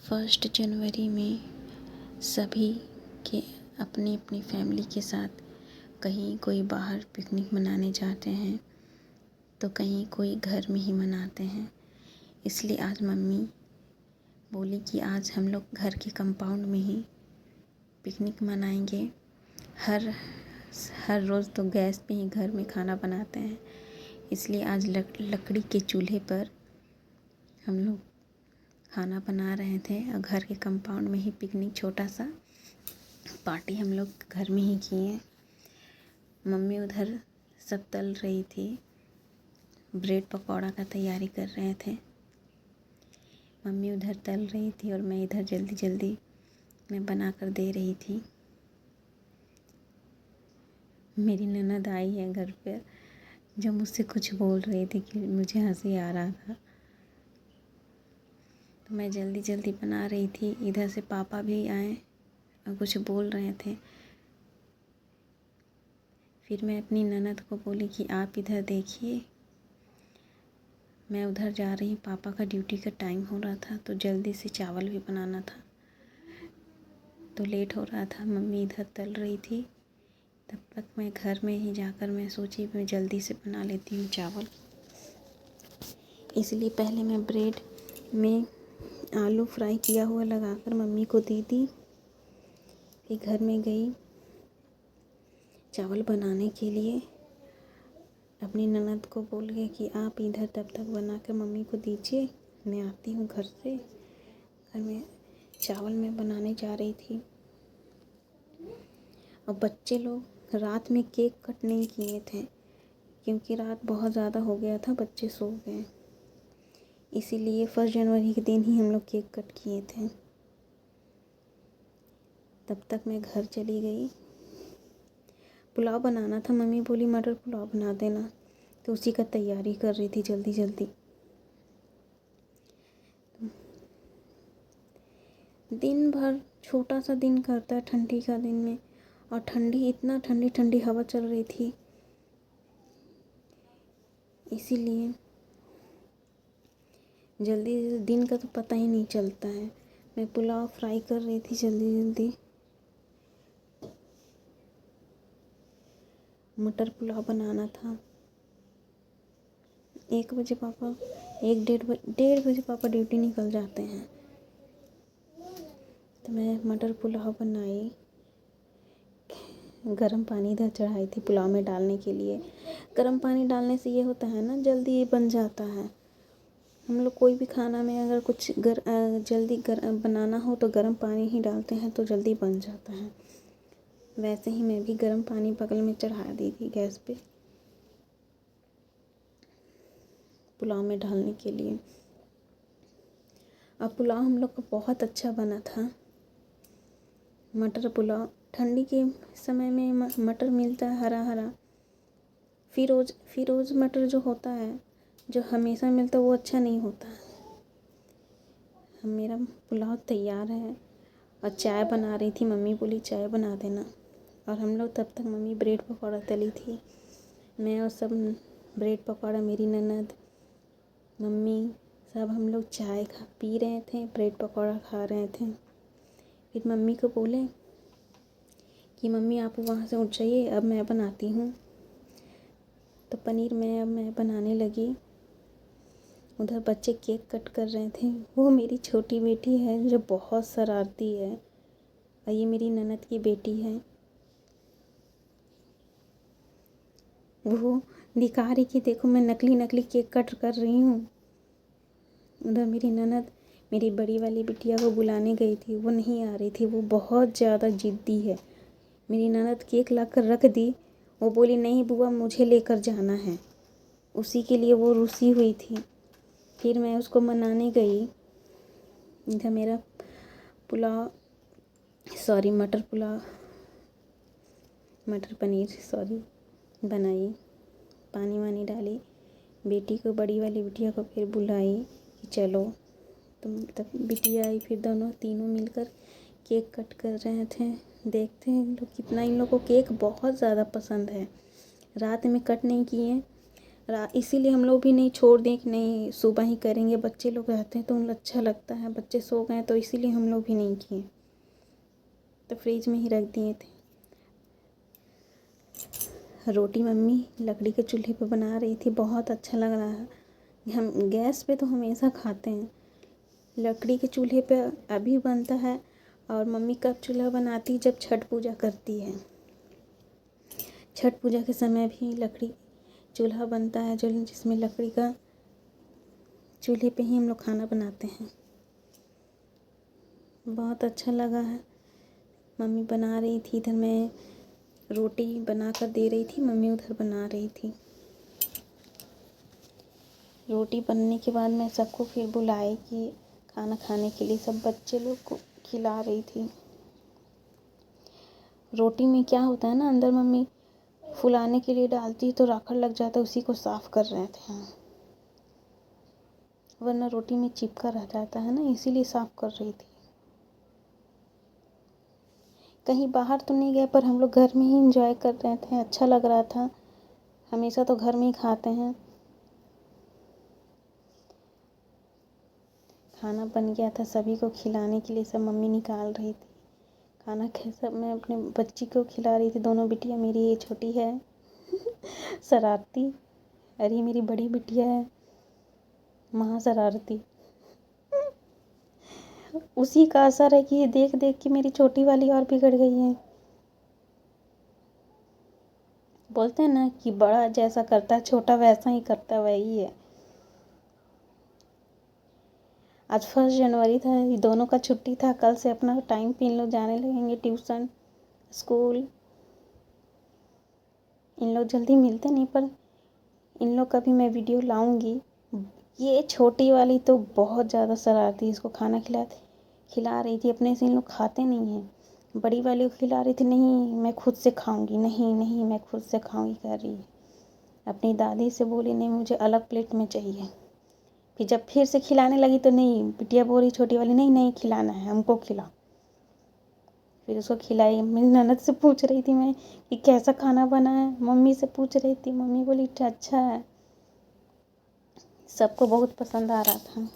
1 जनवरी में सभी के अपनी अपनी फैमिली के साथ कहीं कोई बाहर पिकनिक मनाने जाते हैं तो कहीं कोई घर में ही मनाते हैं। इसलिए आज मम्मी बोली कि आज हम लोग घर के कंपाउंड में ही पिकनिक मनाएंगे। हर रोज़ तो गैस पे ही घर में खाना बनाते हैं, इसलिए आज लकड़ी के चूल्हे पर हम लोग खाना बना रहे थे और घर के कंपाउंड में ही पिकनिक छोटा सा पार्टी हम लोग घर में ही किए। मम्मी उधर सब तल रही थी, ब्रेड पकौड़ा का तैयारी कर रहे थे। मम्मी उधर तल रही थी और मैं इधर जल्दी जल्दी मैं बना कर दे रही थी। मेरी ननद आई है घर पर, जो मुझसे कुछ बोल रही थी कि मुझे हंसी आ रहा था, तो मैं जल्दी जल्दी बना रही थी। इधर से पापा भी आए और कुछ बोल रहे थे। फिर मैं अपनी ननद को बोली कि आप इधर देखिए, मैं उधर जा रही। पापा का ड्यूटी का टाइम हो रहा था तो जल्दी से चावल भी बनाना था, तो लेट हो रहा था। मम्मी इधर तल रही थी, तब तक मैं घर में ही जाकर मैं सोची मैं जल्दी से बना लेती हूँ चावल। इसलिए पहले मैं ब्रेड में आलू फ्राई किया हुआ लगाकर मम्मी को दे दी। फिर घर में गई चावल बनाने के लिए। अपनी ननद को बोल गए कि आप इधर तब तक बना कर मम्मी को दीजिए, मैं आती हूँ घर से। घर में चावल मैं बनाने जा रही थी और बच्चे लोग रात में केक कट नहीं किए थे क्योंकि रात बहुत ज़्यादा हो गया था, बच्चे सो गए। इसीलिए 1 जनवरी के दिन ही हम लोग केक कट किए थे। तब तक मैं घर चली गई। पुलाव बनाना था, मम्मी बोली मटर पुलाव बना देना, तो उसी का तैयारी कर रही थी जल्दी जल्दी। दिन भर छोटा सा दिन करता है ठंडी का दिन में, और इतना ठंडी ठंडी हवा चल रही थी, इसीलिए जल्दी दिन का तो पता ही नहीं चलता है। मैं पुलाव फ्राई कर रही थी जल्दी जल्दी। मटर पुलाव बनाना था। 1 बजे पापा 1-1:30 पापा ड्यूटी निकल जाते हैं, तो मैं मटर पुलाव बनाई। गर्म पानी इधर चढ़ाई थी पुलाव में डालने के लिए। गर्म पानी डालने से ये होता है ना, जल्दी ये बन जाता है। हम लोग कोई भी खाना में अगर कुछ जल्दी बनाना हो तो गर्म पानी ही डालते हैं तो जल्दी बन जाता है। वैसे ही मैं भी गर्म पानी बगल में चढ़ा दी थी गैस पे पुलाव में डालने के लिए। अब पुलाव हम लोग का बहुत अच्छा बना था। मटर पुलाव ठंडी के समय में मटर मिलता है हरा हरा। फिरोज मटर जो होता है, जो हमेशा मिलता है, वो अच्छा नहीं होता है। मेरा पुलाव तैयार है और चाय बना रही थी। मम्मी बोली चाय बना देना, और हम लोग तब तक मम्मी ब्रेड पकौड़ा तली थी। मैं और सब ब्रेड पकौड़ा, मेरी ननद, मम्मी, सब हम लोग चाय पी रहे थे, ब्रेड पकौड़ा खा रहे थे। फिर मम्मी को बोले कि मम्मी आप वहाँ से उठ जाइए, अब मैं बनाती हूँ। तो पनीर मैं बनाने लगी। उधर बच्चे केक कट कर रहे थे। वो मेरी छोटी बेटी है जो बहुत शरारती है, और ये मेरी ननद की बेटी है। वो दिखा रही कि देखो मैं नकली नकली केक कट कर रही हूँ। उधर मेरी ननद मेरी बड़ी वाली बिटिया को बुलाने गई थी, वो नहीं आ रही थी। वो बहुत ज़्यादा ज़िद्दी है। मेरी ननद केक ला कर रख दी, वो बोली नहीं बुआ मुझे लेकर जाना है, उसी के लिए वो रुसी हुई थी। फिर मैं उसको मनाने गई। इधर मेरा मटर पनीर बनाई, पानी वानी डाली। बेटी को, बड़ी वाली बिटिया को फिर बुलाई कि चलो तुम, तब बिटिया आई। फिर तीनों मिलकर केक कट कर रहे थे। देखते हैं इन लोग को केक बहुत ज़्यादा पसंद है। रात में कट नहीं किए, इसीलिए हम लोग भी नहीं छोड़ दें कि नहीं सुबह ही करेंगे, बच्चे लोग रहते हैं तो उन्हें अच्छा लगता है, बच्चे सो गए तो इसीलिए हम लोग भी नहीं किए, तो फ्रिज में ही रख दिए थे। रोटी मम्मी लकड़ी के चूल्हे पे बना रही थी, बहुत अच्छा लग रहा है। हम गैस पे तो हमेशा खाते हैं, लकड़ी के चूल्हे पे अभी बनता है। और मम्मी कब चूल्हा बनाती, जब छठ पूजा करती है, छठ पूजा के समय भी लकड़ी चूल्हा बनता है, जो जिसमें लकड़ी का चूल्हे पे ही हम लोग खाना बनाते हैं। बहुत अच्छा लगा है। मम्मी बना रही थी, इधर मैं रोटी बना कर दे रही थी, मम्मी उधर बना रही थी। रोटी बनने के बाद मैं सबको फिर बुलाई कि खाना खाने के लिए, सब बच्चे लोग को खिला रही थी। रोटी में क्या होता है ना, अंदर मम्मी फुलाने के लिए डालती तो राखड़ लग जाता, उसी को साफ कर रहे थे हम, वरना रोटी में चिपका रह जाता है ना, इसीलिए साफ कर रही थी। कहीं बाहर तो नहीं गए, पर हम लोग घर में ही एंजॉय कर रहे थे, अच्छा लग रहा था। हमेशा तो घर में ही खाते हैं। खाना बन गया था सभी को खिलाने के लिए, सब मम्मी निकाल रही थी खाना। सब मैं अपने बच्ची को खिला रही थी, दोनों बिटिया मेरी, ये छोटी है शरारती, और ये मेरी बड़ी बिटिया है महा शरारती। उसी का असर है कि ये देख देख के मेरी छोटी वाली और बिगड़ गई है। बोलते हैं ना कि बड़ा जैसा करता है छोटा वैसा ही करता है, वही है। आज 1 जनवरी था, ये दोनों का छुट्टी था, कल से अपना टाइम पे इन लोग जाने लगेंगे ट्यूशन, स्कूल। इन लोग जल्दी मिलते नहीं, पर इन लोग का भी मैं वीडियो लाऊंगी। ये छोटी वाली तो बहुत ज़्यादा शरारती, इसको खाना खिला रही थी, अपने से इन लोग खाते नहीं हैं। बड़ी वाली को खिला रही थी, नहीं मैं खुद से खाऊंगी, नहीं नहीं मैं खुद से खाऊंगी कर रही है। अपनी दादी से बोली नहीं मुझे अलग प्लेट में चाहिए। फिर जब फिर से खिलाने लगी तो नहीं, बिटिया बोल रही छोटी वाली, नहीं नहीं खिलाना है हमको, खिला। फिर उसको खिलाई। मेरी ननद से पूछ रही थी मैं कि कैसा खाना बना है, मम्मी से पूछ रही थी, मम्मी बोली अच्छा है। सबको बहुत पसंद आ रहा था।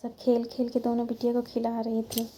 सब खेल खेल के दोनों बिटिया को खिला रही थी।